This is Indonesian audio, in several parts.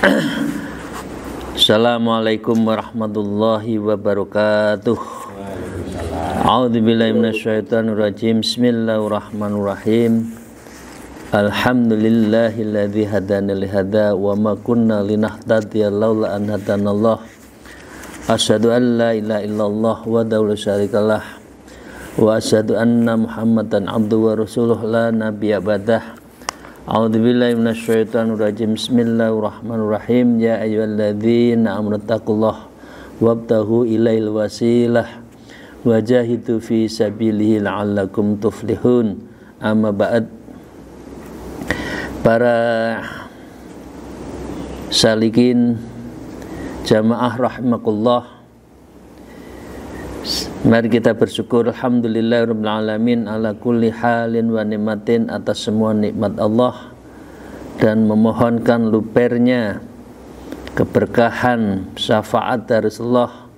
Assalamualaikum warahmatullahi wabarakatuh. A'udzubillahi minasyaitonirrajim. Bismillahirrahmanirrahim. Alhamdulillahilladzi hadana li hadza wa ma kunna linahtadiya laula an hadanallah. Asyhadu an la ilaha illallah wahdahu la syarikalah wa asyhadu anna Muhammadan abduhu wa rasuluh la nabiyya ba'dah. A'udzubillahi minasyaitonirrajim. Bismillahirrahmanirrahim. Ya ayyuhalladzina amanu taqullaha wabtaghu ilaihil wasilah wajahidu fi sabilihi la'allakum tuflihun. Amma ba'd. Para salikin jamaah rahimakumullah, mari kita bersyukur alhamdulillahirabbil alamin ala kulli halin wa nikmatin, atas semua nikmat Allah, dan memohonkan lubernya keberkahan syafaat dari Allah.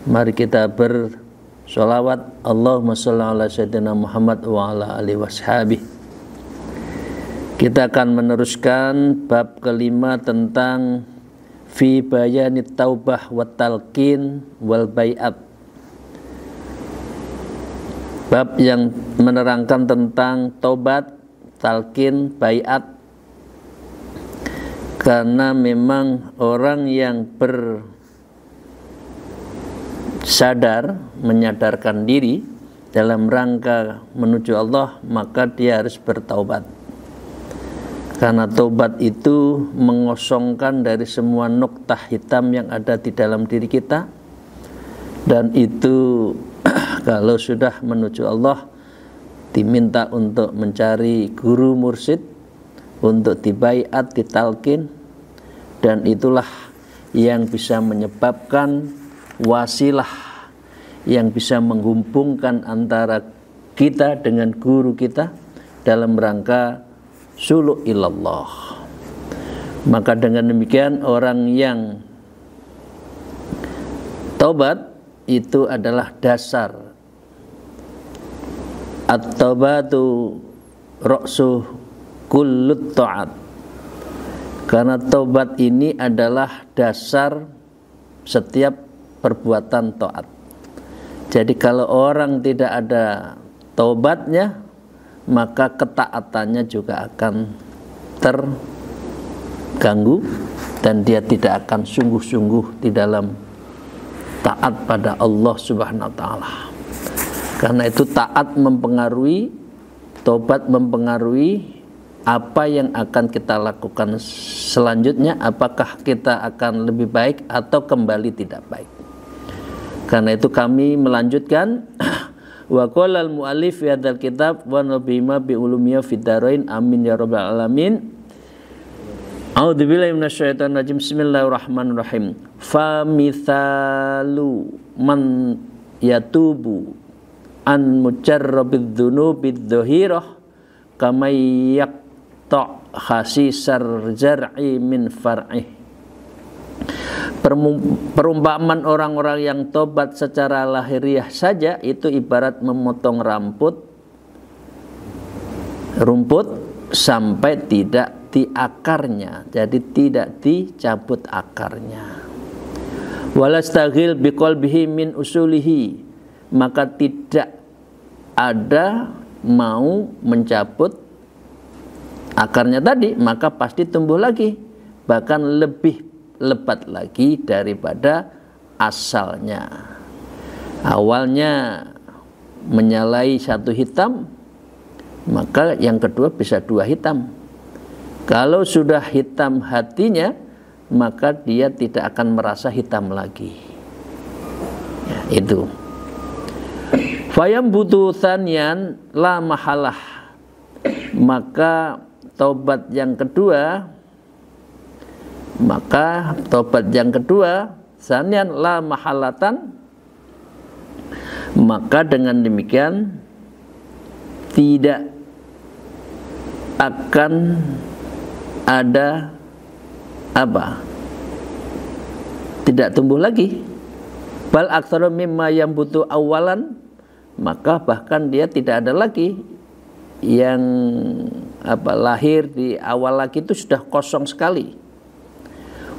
Mari kita bersolawat, Allahumma sholli ala sayyidina Muhammad wa ala alihi washabihi. Kita akan meneruskan bab kelima tentang fi bayanit taubah wa talqin wal bai'at. Bab yang menerangkan tentang taubat, talqin, bai'at. Karena memang orang yang bersadar, menyadarkan diri dalam rangka menuju Allah, maka dia harus bertaubat. Karena taubat itu mengosongkan dari semua noktah hitam yang ada di dalam diri kita. Dan itu kalau sudah menuju Allah, diminta untuk mencari guru mursyid, untuk dibaiat, ditalkin, dan itulah yang bisa menyebabkan wasilah, yang bisa menghubungkan antara kita dengan guru kita dalam rangka suluk ilallah. Maka dengan demikian orang yang taubat itu adalah dasar. At-taubatu ra'su kullut ta'at. Karena taubat ini adalah dasar setiap perbuatan taat. Jadi kalau orang tidak ada taubatnya, maka ketaatannya juga akan terganggu dan dia tidak akan sungguh-sungguh di dalam taat pada Allah Subhanahu wa taala. Karena itu taat mempengaruhi, taubat mempengaruhi apa yang akan kita lakukan selanjutnya, apakah kita akan lebih baik atau kembali tidak baik. Karena itu kami melanjutkan wa qala al-mu'allif fi hadzal kitab wa nabima bi ulumiyya fid darain amin ya rabbal alamin. A'udzubillahi minasyaitonir rajim. Bismillahirrahmanirrahim. Fa mithalu man yatubu an mujarrabidz dzunubidz dzahirah kama yaqta khasisar zar'i min far'ih. Perumpamaan orang-orang yang tobat secara lahiriah saja itu ibarat memotong rumput sampai tidak di akarnya, jadi tidak dicabut akarnya. Walastaghil biqalbihi min usulihi, maka tidak ada mau mencabut akarnya tadi, maka pasti tumbuh lagi, bahkan lebih lebat lagi daripada asalnya. Awalnya menyalai satu hitam, maka yang kedua bisa dua hitam. Kalau sudah hitam hatinya, maka dia tidak akan merasa hitam lagi. Ya, itu. Fayam butuh thanian la mahalah, maka taubat yang kedua, sanian la mahalatan, maka dengan demikian tidak akan ada apa? Tidak tumbuh lagi. Bal aktsaru mimma yang butuh awalan, maka bahkan dia tidak ada lagi yang lahir di awal lagi itu sudah kosong sekali.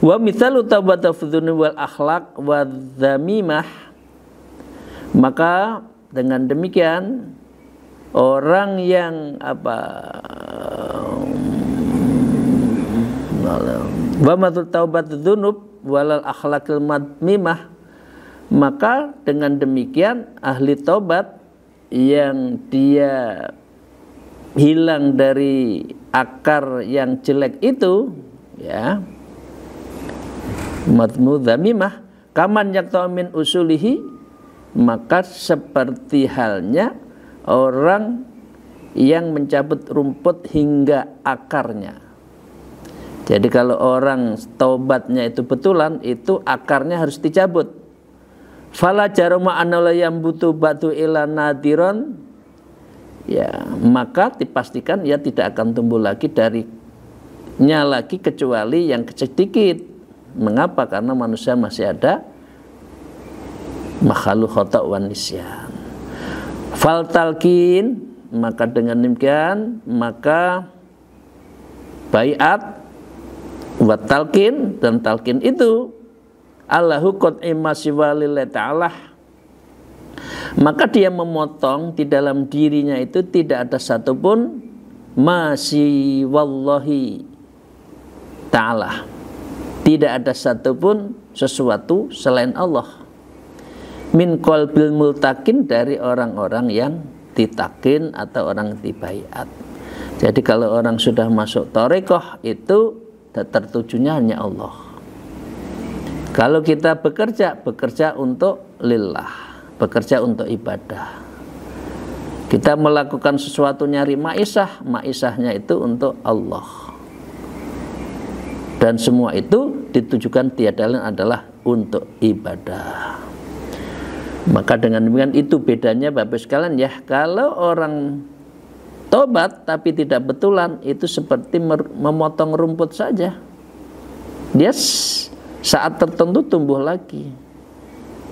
Wa mithalu taubatu fudhuni wal akhlaq wa dzamimah, maka dengan demikian orang yang wa matul taubat dzunub walal akhlaqil madmimah, maka dengan demikian ahli taubat yang dia hilang dari akar yang jelek itu, ya, madmu dzamimah, kaman yaqta min usulihi, maka seperti halnya orang yang mencabut rumput hingga akarnya. Jadi kalau orang taubatnya itu betulan, itu akarnya harus dicabut. Fala jaruma anala yambutu batu ila nadiron, ya, maka dipastikan ia tidak akan tumbuh lagi darinya lagi kecuali yang sedikit. Mengapa? Karena manusia masih ada makhluk khata' wan nisyan. Fal talqin, maka dengan demikian maka baiat wa talqin, dan talqin itu Allahu qad imasiwa lillahi ta'ala, maka dia memotong di dalam dirinya itu tidak ada satupun masih wallahi ta'ala, tidak ada satupun sesuatu selain Allah, min qalbil multakin, dari orang-orang yang ditakin atau orang dibaiat. Jadi kalau orang sudah masuk thariqah itu tertujunya hanya Allah. Kalau kita bekerja untuk lillah, bekerja untuk ibadah. Kita melakukan sesuatu nyari maisahnya itu untuk Allah. Dan semua itu ditujukan tiada lain adalah untuk ibadah. Maka dengan demikian itu bedanya Bapak sekalian ya. Kalau orang tobat tapi tidak betulan, itu seperti memotong rumput saja. Dia saat tertentu tumbuh lagi.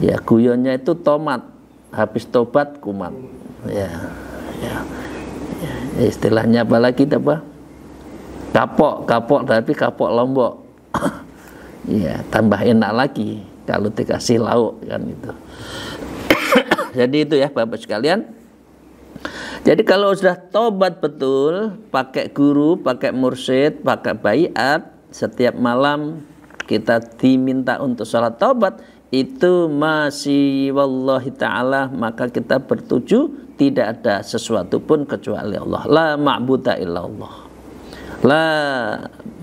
Ya, guyonnya itu tomat, habis tobat kumat. Ya. Istilahnya apa lagi apa? Kapok tapi kapok lombok. Ya, tambah enak lagi kalau dikasih lauk kan itu. Jadi itu ya Bapak sekalian. Jadi kalau sudah tobat betul, pakai guru, pakai mursyid, pakai baiat, setiap malam kita diminta untuk sholat tobat, itu masih wallahi ta'ala, maka kita bertuju tidak ada sesuatu pun kecuali Allah. La ma'buda illallah, la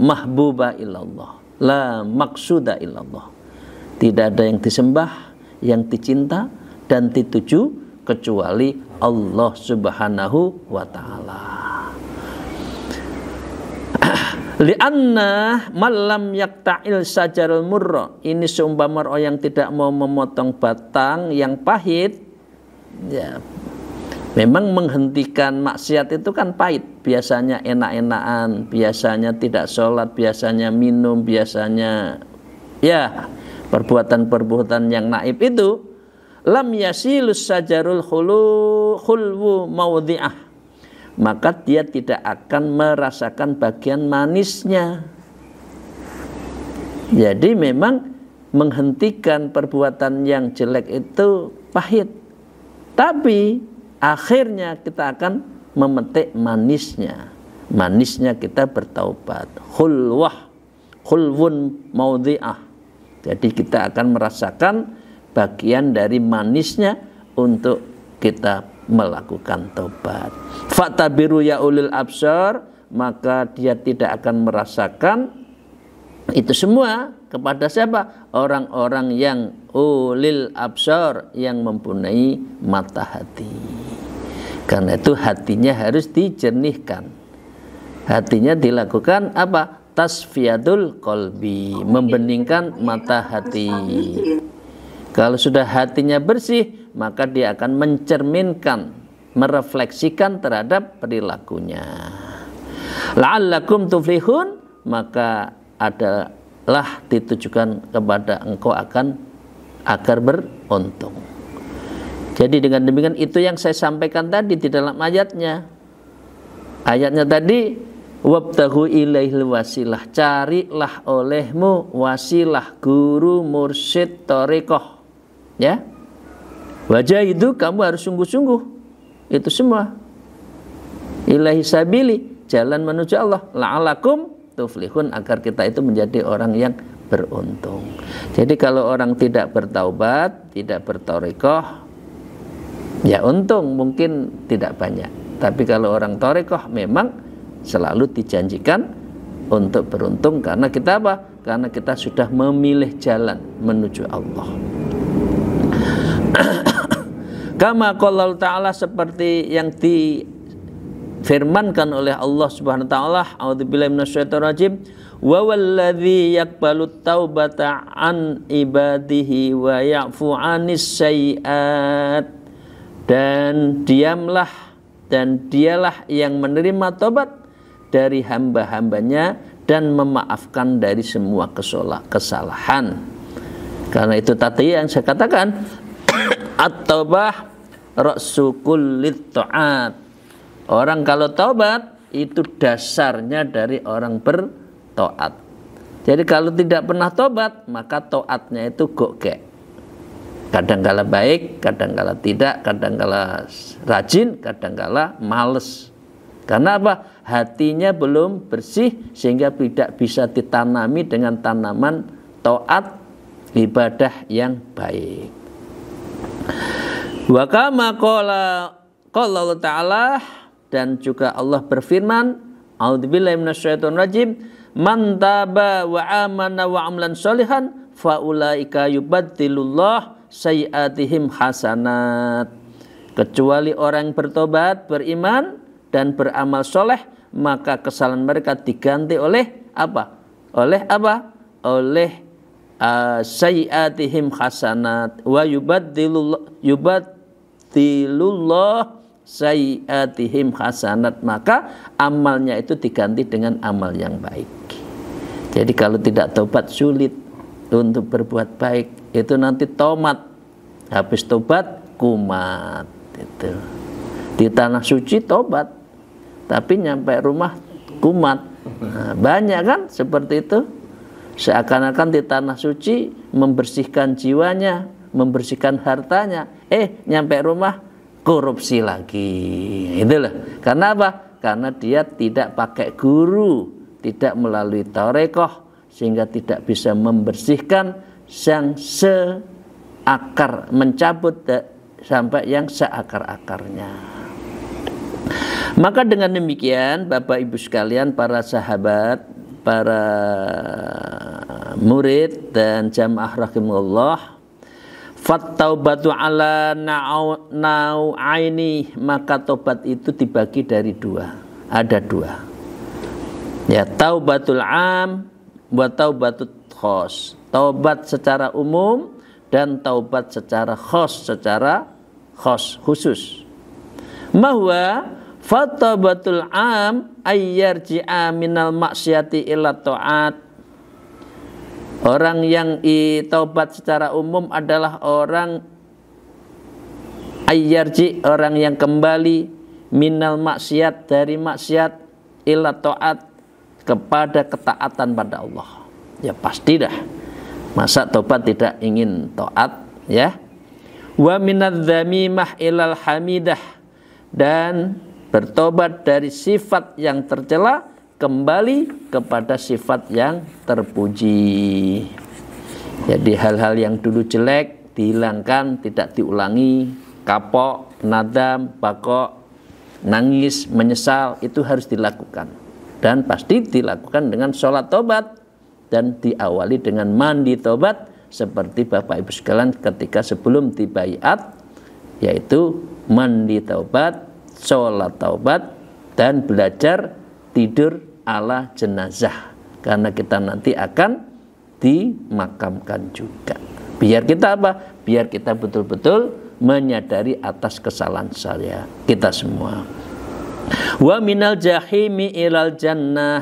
mahbuba illallah, la maksuda illallah. Tidak ada yang disembah, yang dicinta dan dituju kecuali Allah subhanahu wa ta'ala. Lianna malam yakta'il sajarul murra, ini seumpama orang yang tidak mau memotong batang yang pahit, ya, memang menghentikan maksiat itu kan pahit. Biasanya enak-enakan, biasanya tidak sholat, biasanya minum, biasanya ya perbuatan-perbuatan yang naib itu. Lam yasilus sajarul khulwu maudhi'ah, maka dia tidak akan merasakan bagian manisnya. Jadi memang menghentikan perbuatan yang jelek itu pahit, tapi akhirnya kita akan memetik manisnya. Manisnya kita bertaubat. Khulwun maudhi'ah. Jadi kita akan merasakan bagian dari manisnya untuk kita melakukan taubat. Fatabiru ya ulil absar, maka dia tidak akan merasakan itu semua kepada siapa? Orang-orang yang ulil absar, yang mempunyai mata hati. Karena itu hatinya harus dijernihkan. Hatinya dilakukan apa? Tasfiyatul qalbi, membeningkan mata hati. Kalau sudah hatinya bersih, maka dia akan mencerminkan, merefleksikan terhadap perilakunya. La'allakum tuflihun, maka adalah ditujukan kepada engkau agar beruntung. Jadi dengan demikian itu yang saya sampaikan tadi di dalam ayatnya. Ayatnya tadi wabtaghu ilaihil wasilah, carilah olehmu wasilah, guru, mursyid, thariqah, ya. Wajah itu kamu harus sungguh-sungguh, itu semua. Ilahi sabili, jalan menuju Allah, la'alakum tuflihun, agar kita itu menjadi orang yang beruntung. Jadi kalau orang tidak bertaubat, tidak berthariqah, ya untung mungkin tidak banyak. Tapi kalau orang thariqah memang selalu dijanjikan untuk beruntung, karena kita apa? Karena kita sudah memilih jalan menuju Allah. Kama qala ta'ala, seperti yang difirmankan oleh Allah Subhanahu wa taala, a'udzubillahi minasyaitonir rajim, wa walladzi yaqbalut taubata an ibadihi wa ya'fu 'anis sayyi'at, dan dialah yang menerima tobat dari hamba-hambanya dan memaafkan dari semua kesalahan. Karena itu tadi yang saya katakan, at-taubah ra'su kullit ta'at. Orang kalau taubat itu dasarnya dari orang bertaat. Jadi kalau tidak pernah taubat, maka taatnya itu gokek. Kadang-kala baik, kadang-kala tidak, kadang-kala rajin, kadang-kala males. Karena apa? Hatinya belum bersih sehingga tidak bisa ditanami dengan tanaman taat, ibadah yang baik. Wa kama qala Allah Ta'ala, dan juga Allah berfirman, a'udzubillahi minasyaitonir rajim, man taba wa amana wa amlan sholihan fa ulaika yubaddilullah sayyi'atihim hasanat. Kecuali orang bertobat, beriman dan beramal soleh, maka kesalahan mereka diganti oleh apa? Oleh apa? Oleh sayyi'atihim hasanat wa yubaddilullah sayyi'atihim hasanat, maka amalnya itu diganti dengan amal yang baik. Jadi kalau tidak tobat sulit untuk berbuat baik. Itu nanti tomat, habis tobat kumat itu. Di tanah suci tobat, tapi nyampe rumah kumat. Nah, banyak kan seperti itu. Seakan-akan di tanah suci membersihkan jiwanya, membersihkan hartanya, nyampe rumah korupsi lagi. Itulah. Karena apa? Karena dia tidak pakai guru, tidak melalui thariqah, sehingga tidak bisa membersihkan yang seakar, mencabut sampai yang seakar-akarnya. Maka dengan demikian Bapak Ibu sekalian, para sahabat, para murid dan jamaah rahimahullah, fattaubatu ala nau'aini, maka tobat itu dibagi dari dua. Ada dua. Ya, taubatul am wa taubatul khos. Taubat secara umum dan taubat secara khos, khusus. Mahwa fataubatul am ayyarji'a minal maksiati ila ta'at. Orang yang taubat secara umum adalah orang ayyarji, orang yang kembali minal maksiat, dari maksiat, ila ta'at, kepada ketaatan pada Allah. Ya pasti dah. Masa tobat tidak ingin taat, ya. Wa minadz-dzamimah ilal hamidah, dan bertobat dari sifat yang tercela kembali kepada sifat yang terpuji. Jadi hal-hal yang dulu jelek dihilangkan, tidak diulangi. Kapok, nadam, bakok, nangis, menyesal, itu harus dilakukan. Dan pasti dilakukan dengan sholat tobat, dan diawali dengan mandi tobat, seperti Bapak Ibu sekalian ketika sebelum dibaiat, yaitu mandi taubat, sholat taubat, dan belajar tidur ala jenazah, karena kita nanti akan dimakamkan juga. Biar kita apa? Biar kita betul-betul menyadari atas kesalahan kita semua. Wa minal jahimi ilal jannah,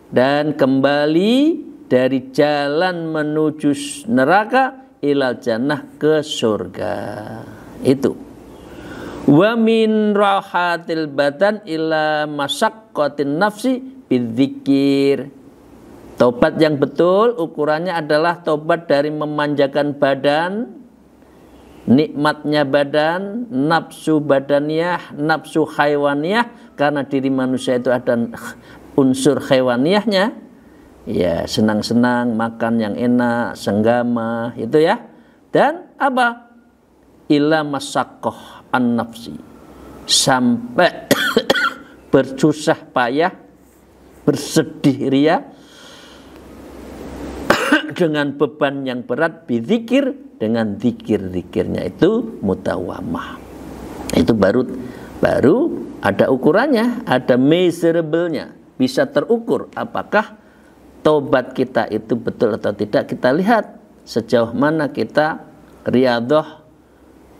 dan kembali dari jalan menuju neraka ilal jannah, ke surga. Itu. Wa min rahatil badan ila masyaqqatin nafsi bidzikir. Tobat yang betul ukurannya adalah tobat dari memanjakan badan, nikmatnya badan, nafsu badaniyah, nafsu haiwaniyah, karena diri manusia itu ada unsur haiwaniyahnya, ya senang-senang, makan yang enak, senggama, itu ya. Dan apa? Ila masyaqqah an-nafsi, sampai bersusah payah, bersedih ria dengan beban yang berat, bizikir, dengan zikir-zikirnya itu mutawamah. Itu baru ada ukurannya, ada measurable-nya, bisa terukur apakah tobat kita itu betul atau tidak. Kita lihat sejauh mana kita riyadhah,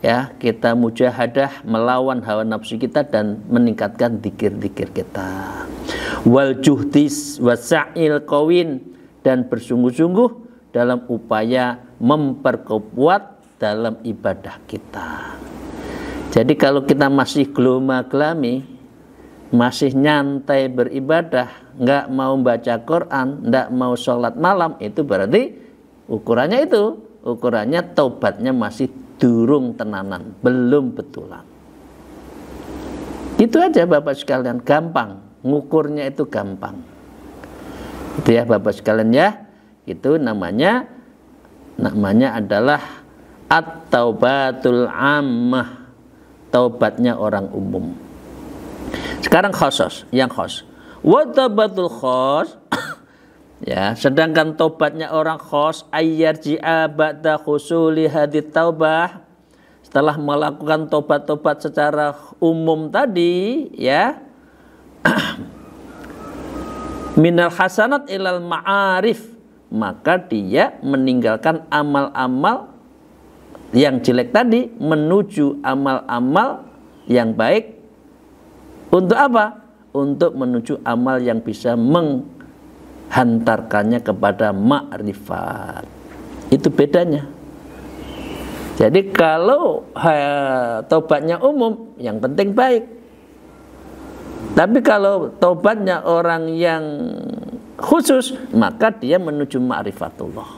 ya, kita mujahadah melawan hawa nafsu kita dan meningkatkan zikir-zikir kita. Wal juhdis wasa'il qawin, dan bersungguh-sungguh dalam upaya memperkuat dalam ibadah kita. Jadi kalau kita masih gloma-glami, masih nyantai beribadah, nggak mau baca Quran, nggak mau sholat malam, itu berarti ukurannya taubatnya masih durung tenanan, belum betulan. Itu aja Bapak sekalian, gampang, ngukurnya itu gampang. Itu ya Bapak sekalian ya. Itu namanya adalah at-taubatul ammah, taubatnya orang umum. Sekarang khusus, yang khos. Wa taubatul khos ya, sedangkan taubatnya orang khos ayyarji'a ba'da husuli hadit taubah, setelah melakukan tobat-tobat secara umum tadi ya, minal hasanat ilal ma'arif, maka dia meninggalkan amal-amal yang jelek tadi menuju amal-amal yang baik. Untuk apa? Untuk menuju amal yang bisa menghantarkannya kepada ma'rifat. Itu bedanya. Jadi kalau tobatnya umum, yang penting baik. Tapi kalau tobatnya orang yang khusus, maka dia menuju ma'rifatullah.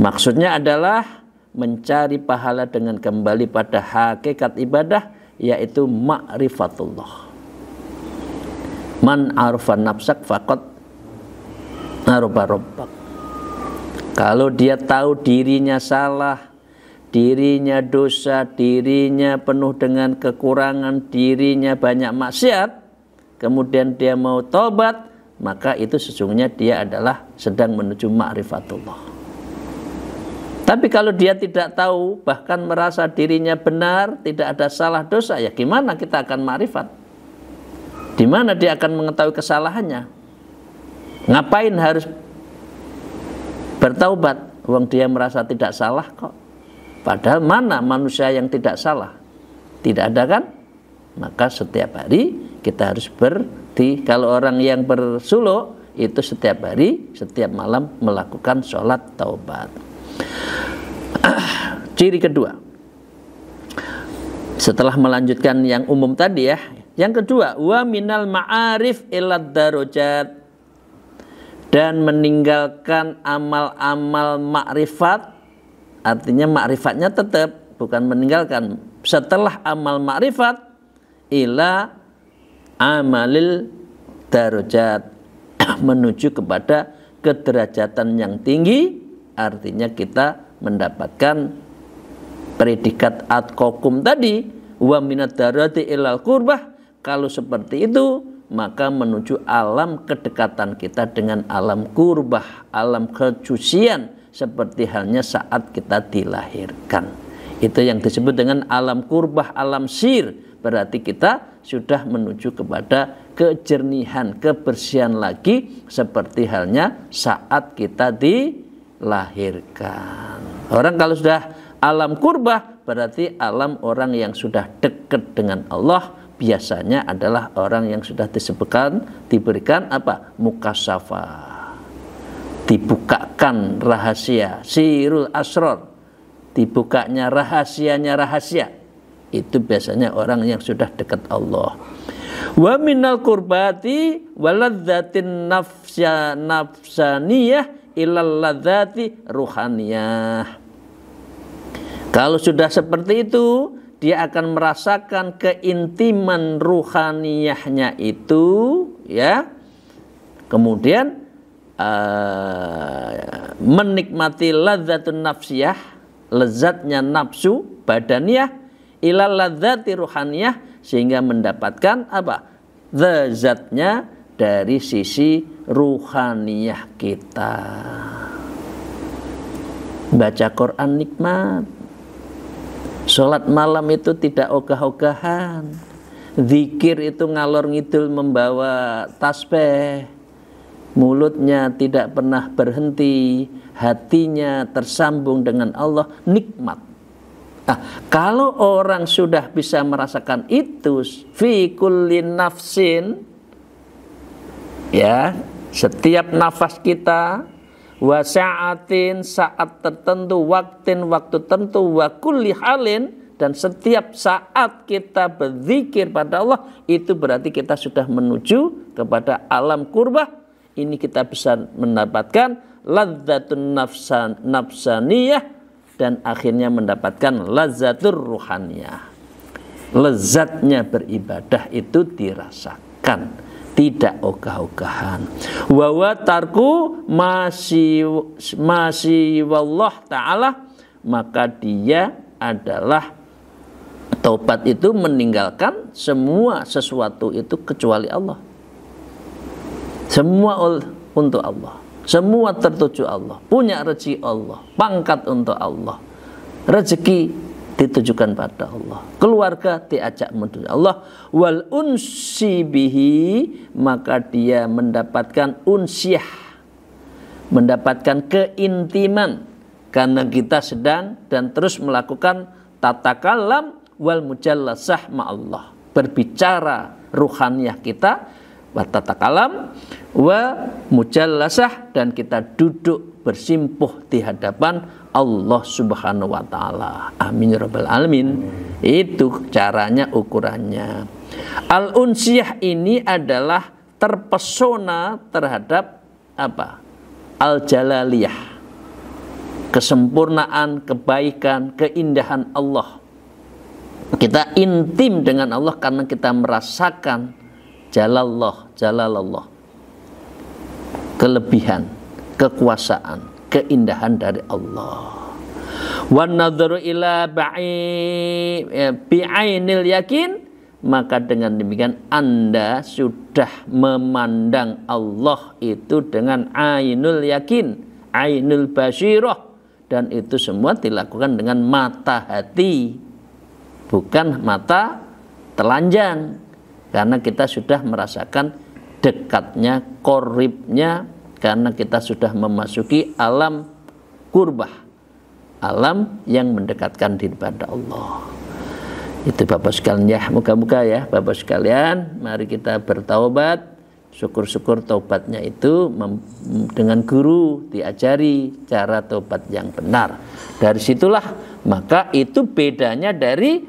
Maksudnya adalah mencari pahala dengan kembali pada hakikat ibadah, yaitu ma'rifatullah. Man arfa nafsak faqad arfa rabbak. Kalau dia tahu dirinya salah, dirinya dosa, dirinya penuh dengan kekurangan, dirinya banyak maksiat, kemudian dia mau tobat, maka itu sesungguhnya dia adalah sedang menuju ma'rifatullah. Tapi kalau dia tidak tahu, bahkan merasa dirinya benar, tidak ada salah dosa, ya gimana kita akan ma'rifat? Di mana dia akan mengetahui kesalahannya? Ngapain harus bertaubat? Wong dia merasa tidak salah kok. Padahal mana manusia yang tidak salah? Tidak ada kan? Maka setiap hari kita harus kalau orang yang bersuluk itu setiap hari, setiap malam melakukan sholat taubat. Ciri kedua, setelah melanjutkan yang umum tadi ya, yang kedua, wa minal ma'arif ilad darajat, dan meninggalkan amal-amal makrifat. Artinya ma'rifatnya tetap, bukan meninggalkan. Setelah amal ma'rifat, ila amalil darajat, menuju kepada kederajatan yang tinggi. Artinya kita mendapatkan predikat atqakum tadi, wa minad darajati ilal qurbah. Kalau seperti itu, maka menuju alam kedekatan kita dengan alam qurbah, alam kecucian, seperti halnya saat kita dilahirkan. Itu yang disebut dengan alam qurbah, alam sir. Berarti kita sudah menuju kepada kejernihan, kebersihan lagi, seperti halnya saat kita dilahirkan. Orang kalau sudah alam qurbah, berarti alam orang yang sudah dekat dengan Allah, biasanya adalah orang yang sudah diberikan apa? Mukasyafah, dibukakan rahasia, sirul asrar, dibukanya rahasianya rahasia. Itu biasanya orang yang sudah dekat Allah. Wa minal kurbati waladzatin nafsaniyah ilal ladzati ruhaniyah. Kalau sudah seperti itu, dia akan merasakan keintiman ruhaniyahnya itu, ya. Kemudian menikmati ladzatun nafsiyah, lezatnya nafsu badaniyah, ilal ladzati ruhaniyah, sehingga mendapatkan apa? Lezatnya dari sisi ruhaniyah kita. Baca Quran nikmat. Sholat malam itu tidak ogah-ogahan. Zikir itu ngalor ngidul membawa tasbih. Mulutnya tidak pernah berhenti, hatinya tersambung dengan Allah, nikmat. Nah, kalau orang sudah bisa merasakan itu fi kulli nafsin, ya, setiap nafas kita, wa sa'atin, saat tertentu, waktu tertentu, wa kulli halin, dan setiap saat kita berzikir pada Allah, itu berarti kita sudah menuju kepada alam kurbah. Ini kita bisa mendapatkan ladzatun nafsaniyah, dan akhirnya mendapatkan lazzatur ruhaniyah. Lezatnya beribadah itu dirasakan, tidak ogah-ogahan. Wa tarku masyi wallah ta'ala, maka dia adalah taubat itu meninggalkan semua sesuatu itu kecuali Allah. Semua untuk Allah, semua tertuju Allah, punya rezeki Allah, pangkat untuk Allah, rezeki ditujukan pada Allah, keluarga diajak menuju Allah. Wal unsi bihi, maka dia mendapatkan unsyah, mendapatkan keintiman, karena kita sedang dan terus melakukan tatakalam wal mujallasah ma'allah, berbicara ruhaniyah kita, wa tatakalam wa mujallasah, dan kita duduk bersimpuh di hadapan Allah Subhanahu wa taala. Amin ya rabbal alamin. Itu caranya, ukurannya. Al-unsiyah ini adalah terpesona terhadap apa? Al-jalaliyah. Kesempurnaan, kebaikan, keindahan Allah. Kita intim dengan Allah karena kita merasakan jalalallah, kelebihan, kekuasaan, keindahan dari Allah. Wan nadharu ila bi'ainil yakin, maka dengan demikian Anda sudah memandang Allah itu dengan ainul yakin, ainul basyirah, dan itu semua dilakukan dengan mata hati, bukan mata telanjang. Karena kita sudah merasakan dekatnya, koribnya, karena kita sudah memasuki alam kurbah, alam yang mendekatkan diri pada Allah. Itu Bapak sekalian ya, moga-moga ya Bapak sekalian, mari kita bertaubat. Syukur-syukur taubatnya itu dengan guru diajari cara taubat yang benar. Dari situlah maka itu bedanya dari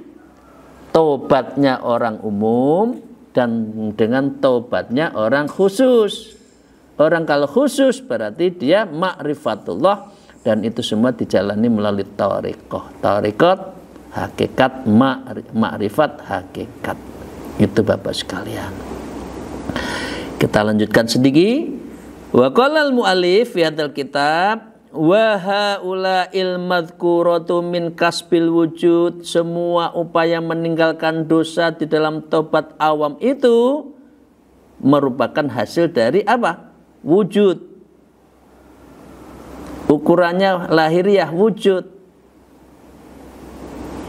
taubatnya orang umum dan dengan taubatnya orang khusus. Orang kalau khusus berarti dia ma'rifatullah, dan itu semua dijalani melalui tariqat hakikat, ma'rifat hakikat. Itu Bapak sekalian. Kita lanjutkan sedikit. Wa qala al-mu'allif fi hadzal kitab wa haula'il madhkuratu min kasbil wujud, semua upaya meninggalkan dosa di dalam taubat awam itu merupakan hasil dari apa? Wujud. Ukurannya lahiriah wujud.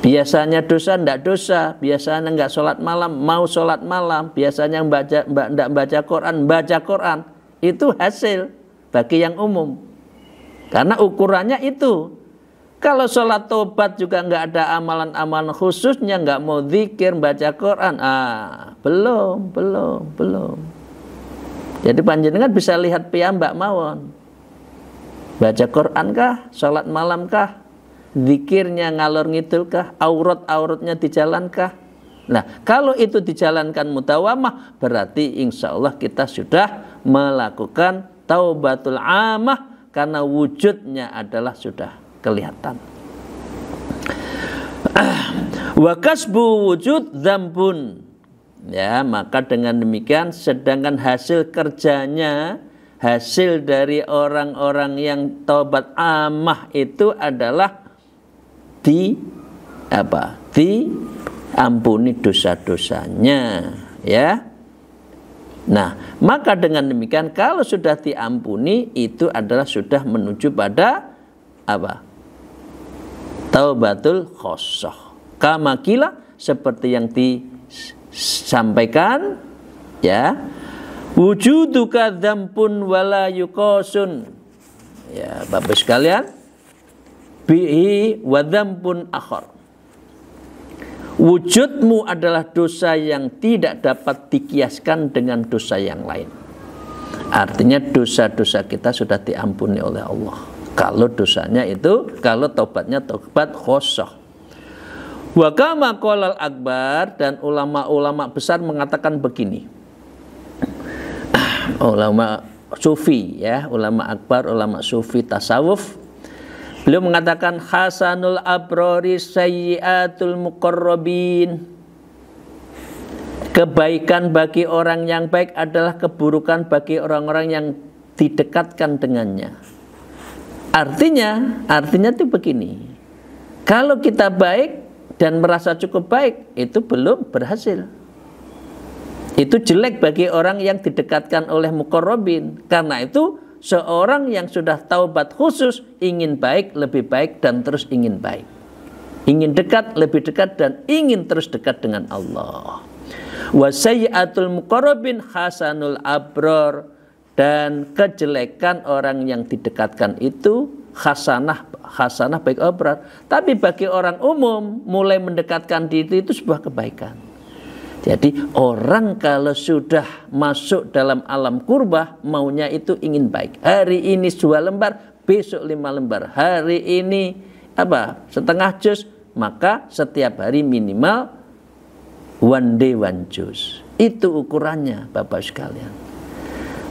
Biasanya dosa, ndak dosa. Biasanya nggak sholat malam, mau sholat malam. Biasanya ndak baca Quran, baca Quran. Itu hasil bagi yang umum. Karena ukurannya itu. Kalau sholat tobat juga nggak ada amalan-amalan khususnya, nggak mau zikir, baca Quran, belum. Jadi panjenengan bisa lihat piyambak mawon. Baca Quran kah? Sholat malam kah? Zikirnya ngalor ngidul kah? Auratnya di jalan kah? Nah, kalau itu dijalankan mudawamah, berarti insya Allah kita sudah melakukan taubatul amah, karena wujudnya adalah sudah kelihatan. Wa kasbu wujud dzambun. Ya, maka dengan demikian, sedangkan hasil kerjanya, hasil dari orang-orang yang taubat amah itu adalah diampuni dosa-dosanya, ya. Nah, maka dengan demikian kalau sudah diampuni, itu adalah sudah menuju pada apa? Taubatul khosoh. Kama kila, seperti yang disampaikan, ya. Wujuduka dzambun wala yuqasun. Ya, Bapak sekalian, bihi wa dzambun akhar. Wujudmu adalah dosa yang tidak dapat dikiaskan dengan dosa yang lain. Artinya dosa-dosa kita sudah diampuni oleh Allah. Kalau dosanya itu, kalau taubatnya taubat khosoh. Wa kama qalal akbar, dan ulama-ulama besar mengatakan begini. Ulama sufi, ya, ulama akbar, ulama sufi tasawuf. Beliau mengatakan hasanul abrori sayyiatul muqarrabin. Kebaikan bagi orang yang baik adalah keburukan bagi orang-orang yang didekatkan dengannya. Artinya itu begini. Kalau kita baik dan merasa cukup baik, itu belum berhasil. Itu jelek bagi orang yang didekatkan oleh muqarrabin. Karena itu seorang yang sudah taubat khusus ingin baik, lebih baik, dan terus ingin baik. Ingin dekat, lebih dekat, dan ingin terus dekat dengan Allah. Wa sayyi'atul muqarrabin hasanul abror, dan kejelekan orang yang didekatkan itu hasanah baik abrar. Tapi bagi orang umum mulai mendekatkan diri itu sebuah kebaikan. Jadi orang kalau sudah masuk dalam alam kurbah, maunya itu ingin baik. Hari ini 2 lembar, besok 5 lembar. Hari ini setengah juz, maka setiap hari minimal one day one juz. Itu ukurannya, Bapak sekalian.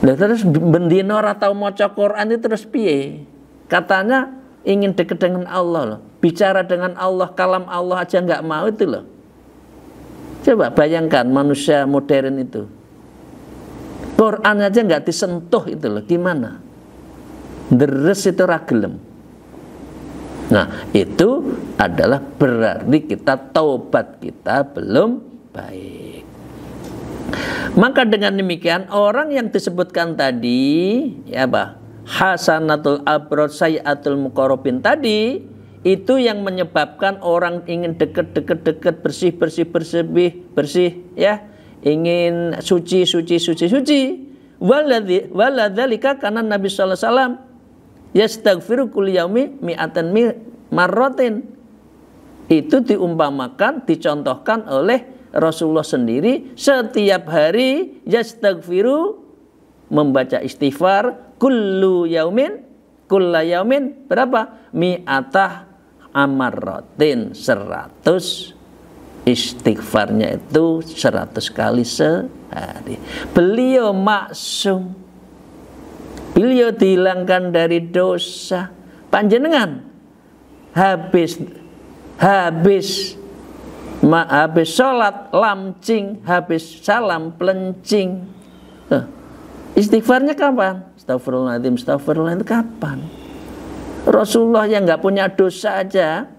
Nah, terus bendino ora tau maca Quran itu terus piye? Katanya ingin dekat dengan Allah loh. Bicara dengan Allah, kalam Allah aja nggak mau itu loh. Coba bayangkan manusia modern itu, Quran aja nggak disentuh itu loh, gimana? Deres itu ragelem. Nah, itu adalah berarti taubat kita belum baik. Maka dengan demikian orang yang disebutkan tadi, ya hasanatul abror sayyatul muqarrabin tadi, itu yang menyebabkan orang ingin dekat, bersih, ya, ingin suci. Waladzalika karena Nabi sallallahu alaihi wasallam yastaghfiru kulli yaumi mi'atan marratin. Itu diumpamakan, dicontohkan oleh Rasulullah sendiri, setiap hari yastaghfiru, membaca istighfar kulla yaumin berapa? Mi'atah amarratin, 100 istighfarnya itu 100 kali sehari. Beliau maksum, beliau dihilangkan dari dosa. Panjenengan habis sholat lamcing, habis salam pelencing, istighfarnya kapan? Astagfirullahaladzim, itu kapan? Rasulullah yang nggak punya dosa aja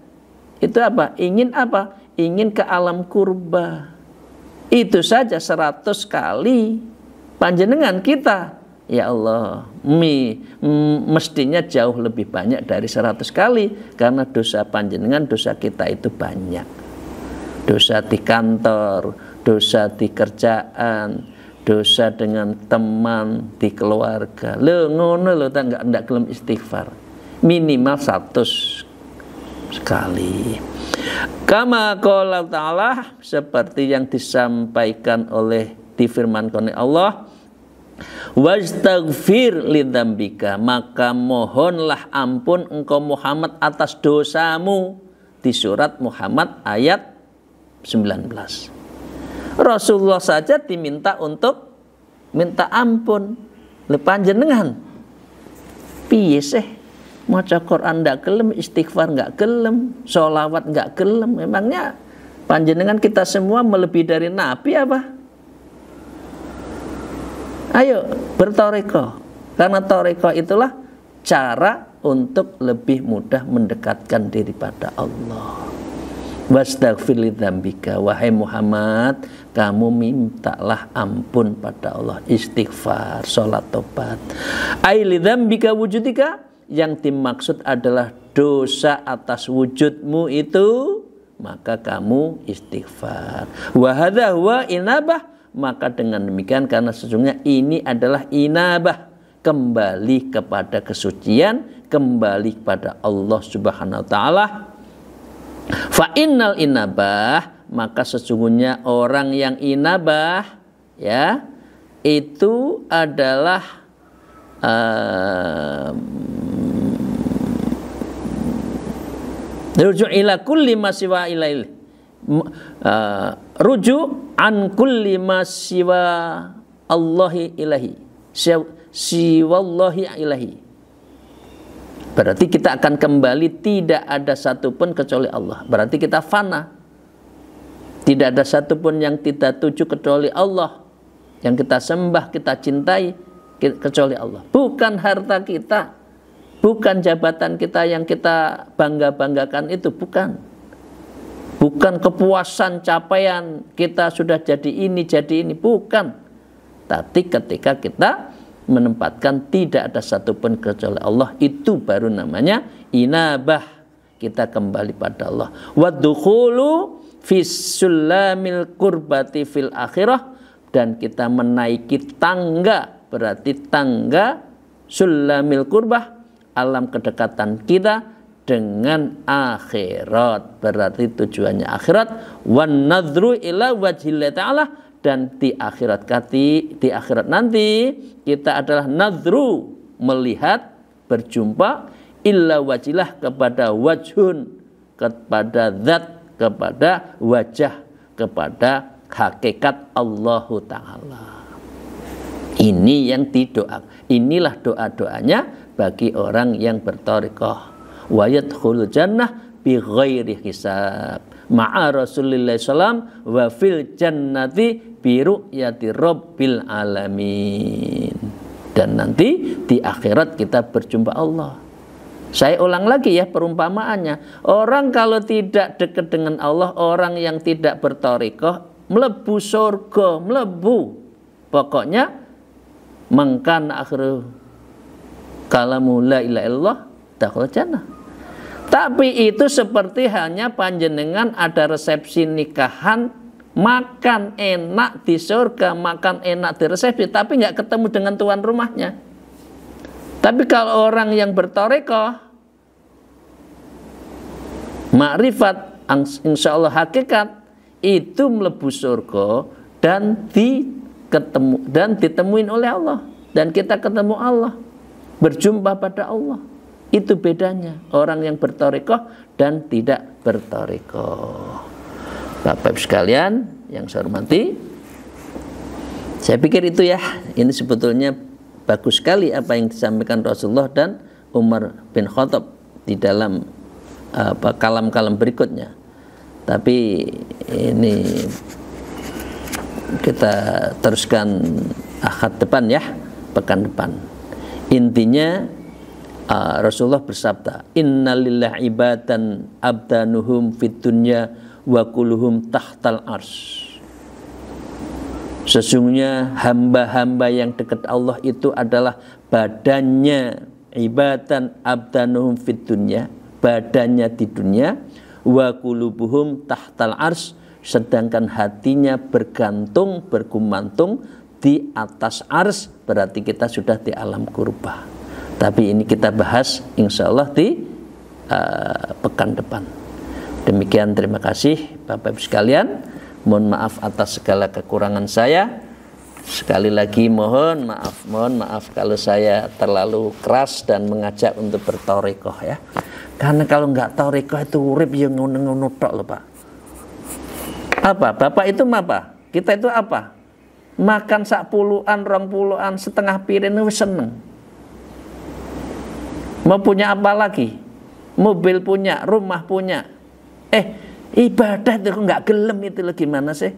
itu ingin ingin ke alam kurba, itu saja 100 kali. Panjenengan kita, ya Allah, mestinya jauh lebih banyak dari 100 kali, karena dosa panjenengan, dosa kita itu banyak. Dosa di kantor, dosa di kerjaan, dosa dengan teman, di keluarga. Ngono lho, ndak gelem istighfar. Minimal 100 sekali. Kama qala ta'ala, seperti yang disampaikan difirmankan oleh Allah, wastaghfir lidzambika, maka mohonlah ampun engkau Muhammad atas dosamu, di surat Muhammad ayat 19. Rasulullah saja diminta untuk minta ampun. Le panjenengan piye sih maca Quran ndak gelem, istighfar nggak gelem, sholawat nggak gelem? Memangnya panjenengan kita semua melebihi dari Nabi apa? Ayo bertoriko, karena toriko itulah cara untuk lebih mudah mendekatkan diri pada Allah. Wastaghfir li dzambika, wahai Muhammad, kamu mintalah ampun pada Allah, istighfar, sholat tobat. Ai li dzambika wujudika, yang dimaksud adalah dosa atas wujudmu itu, maka kamu istighfar. Wa hadza huwa inabah, maka dengan demikian karena sesungguhnya ini adalah inabah, kembali kepada kesucian, kembali kepada Allah Subhanahu wa taala. Fa innal inabah, maka sesungguhnya orang yang inabah ya itu adalah rujuk ila kulli ma siwa ilail, rujuk an kulli ma siwa Allahi ilahi, siwallahi ilahi. Berarti kita akan kembali, tidak ada satupun kecuali Allah. Berarti kita fana. Tidak ada satupun yang kita tuju kecuali Allah. Yang kita sembah, kita cintai kecuali Allah. Bukan harta kita, bukan jabatan kita yang kita bangga-banggakan itu, bukan. Bukan kepuasan, capaian kita sudah jadi ini, bukan. Tapi ketika kita menempatkan tidak ada satupun kecuali Allah, itu baru namanya inabah, kita kembali pada Allah. Waddukhulu fis sulamil qurbati fil akhirah, dan kita menaiki tangga, berarti tangga sulamil qurbah, alam kedekatan kita dengan akhirat, berarti tujuannya akhirat. Wan nadhru ila wajhillah ta'ala, dan di akhirat nanti kita adalah nadhru, melihat, berjumpa, illa wajilah, kepada wajhun, kepada zat, kepada wajah, kepada hakikat Allah Ta'ala. Ini yang didoa. Inilah doa-doanya bagi orang yang berthariqah. Wa yadkhulul jannah bi ghairi hisab ma'a Rasulillah sallam wa fil jannati bi ru'yati rabbil alamin. Dan nanti di akhirat kita berjumpa Allah. Saya ulang lagi ya perumpamaannya. Orang kalau tidak dekat dengan Allah, orang yang tidak berthariqah, mlebu surga, mlebu. Pokoknya mangkan akhiru kalamu la ilaha illallah dakhul jannah. Tapi itu seperti hanya panjenengan ada resepsi nikahan, makan enak di surga, makan enak di resepsi, tapi nggak ketemu dengan tuan rumahnya. Tapi kalau orang yang berthariqah, makrifat, insya Allah hakikat, itu mlebu surga dan ditemuin oleh Allah, dan kita ketemu Allah, berjumpa pada Allah. Itu bedanya orang yang berthariqah dan tidak berthariqah. Bapak-Ibu sekalian yang saya hormati, saya pikir itu ya, ini sebetulnya bagus sekali apa yang disampaikan Rasulullah dan Umar bin Khattab di dalam kalam-kalam berikutnya. Tapi ini kita teruskan Ahad depan ya, pekan depan. Intinya Rasulullah bersabda, innalillahi ibadan abdanuhum fid dunya wa kulluhum tahtal arsy. Sesungguhnya hamba-hamba yang dekat Allah itu adalah badannya, ibadan abdanuhum fid dunya, badannya di dunia, wa qulubuhum tahtal arsy, sedangkan hatinya bergantung, bergumantung di atas arsy, berarti kita sudah di alam kurba. Tapi ini kita bahas insya Allah di pekan depan. Demikian, terima kasih Bapak-Ibu sekalian. Mohon maaf atas segala kekurangan saya. Sekali lagi mohon maaf kalau saya terlalu keras dan mengajak untuk berthariqah ya. Karena kalau nggak thariqah itu urip yang ngono-ngono tok loh Pak. Apa? Bapak itu apa? Kita itu apa? Makan sak puluhan, rong puluhan, setengah piring itu seneng. Mau punya apa lagi? Mobil punya, rumah punya. Ibadah itu nggak gelem itu lo gimana sih?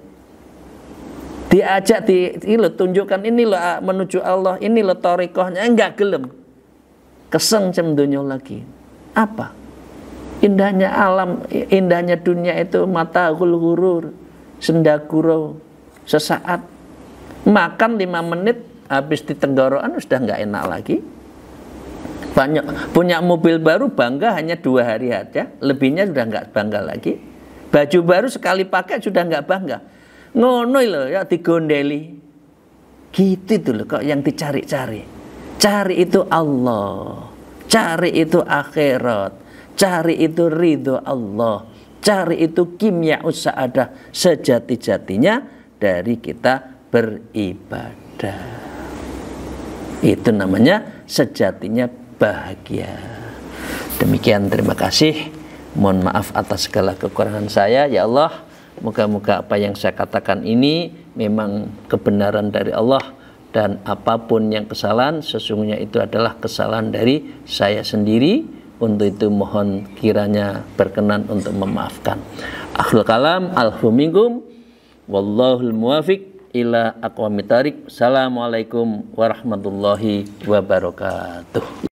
Diajak lo tunjukkan ini lo menuju Allah, ini lo torikohnya, nggak gelem. Keseng cem dunia lagi. Apa? Indahnya alam, indahnya dunia itu mata hurur, sendaguro, sesaat. Makan 5 menit, habis di tenggorokan sudah nggak enak lagi. Banyak punya mobil baru bangga hanya 2 hari aja, lebihnya sudah nggak bangga lagi. Baju baru sekali pakai sudah nggak bangga. Ngono loh ya digondeli. Gitu itu loh kok yang dicari-cari. Cari itu Allah, cari itu akhirat, cari itu ridho Allah, cari itu kimya usaadah sejati-jatinya dari kita beribadah. Itu namanya sejatinya bahagia. Demikian, terima kasih. Mohon maaf atas segala kekurangan saya. Ya Allah, moga-moga apa yang saya katakan ini memang kebenaran dari Allah, dan apapun yang kesalahan sesungguhnya itu adalah kesalahan dari saya sendiri. Untuk itu mohon kiranya berkenan untuk memaafkan. Akhirul kalam, alfu minkum, wallahul muwafiq ila aqwamit thariq. Assalamualaikum warahmatullahi wabarakatuh.